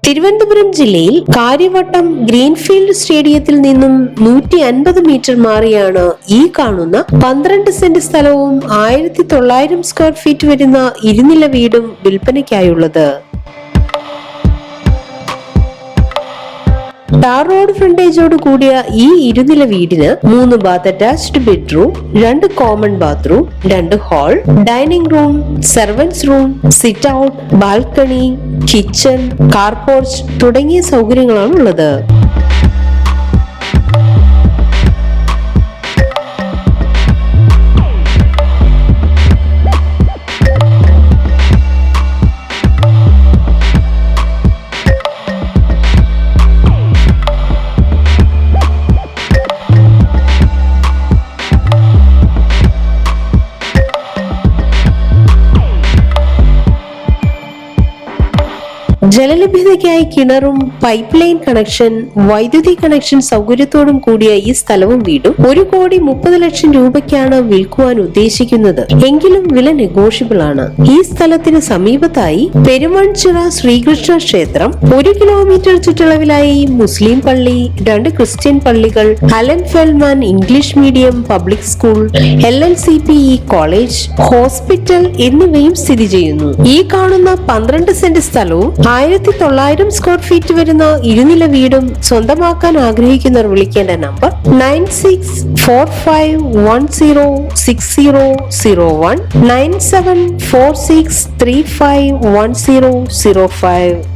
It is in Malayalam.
തിരുവനന്തപുരം ജില്ലയിൽ കാര്യവട്ടം ഗ്രീൻഫീൽഡ് സ്റ്റേഡിയത്തിൽ നിന്നും 150 മീറ്റർ മാറിയാണ് ഈ കാണുന്ന 12 സെന്റ് സ്ഥലവും 1900 സ്ക്വയർ ഫീറ്റ് വരുന്ന ഇരുനില വീടും വിൽപ്പനയ്ക്കായുള്ളത്. ടാർ റോഡ് ഫ്രണ്ടേജോട് കൂടിയ ഈ ഇരുനില വീടിന് 3 bath attached bedroom, 2 common bathroom, 2 hall, dining room, servants room, sit out, balcony, kitchen, car porch തുടങ്ങിയ സൗകര്യങ്ങളാണ് ഉള്ളത്. ജലലഭ്യതയ്ക്കായി കിണറും പൈപ്പ് ലൈൻ കണക്ഷൻ, വൈദ്യുതി കണക്ഷൻ സൗകര്യത്തോടും കൂടിയ ഈ സ്ഥലവും വീടും 1,30,00,000 രൂപയ്ക്കാണ് വിൽക്കുവാൻ ഉദ്ദേശിക്കുന്നത്. എങ്കിലും വില നെഗോഷ്യബിൾ ആണ്. ഈ സ്ഥലത്തിന് സമീപത്തായി പെരുമൺചിറ ശ്രീകൃഷ്ണ ക്ഷേത്രം, 1 കിലോമീറ്റർ ചുറ്റളവിലായി മുസ്ലിം പള്ളി, 2 ക്രിസ്ത്യൻ പള്ളികൾ, Alan Feldman English medium public school, LLCPE college, hospital എന്നിവയും സ്ഥിതി ചെയ്യുന്നു. ഈ കാണുന്ന 12 സെന്റ് സ്ഥലവും 1900 സ്ക്വയർ ഫീറ്റ് വരുന്ന ഇരുനില വീടും സ്വന്തമാക്കാൻ ആഗ്രഹിക്കുന്നവർ വിളിക്കേണ്ട നമ്പർ 9645106001, 9746351005.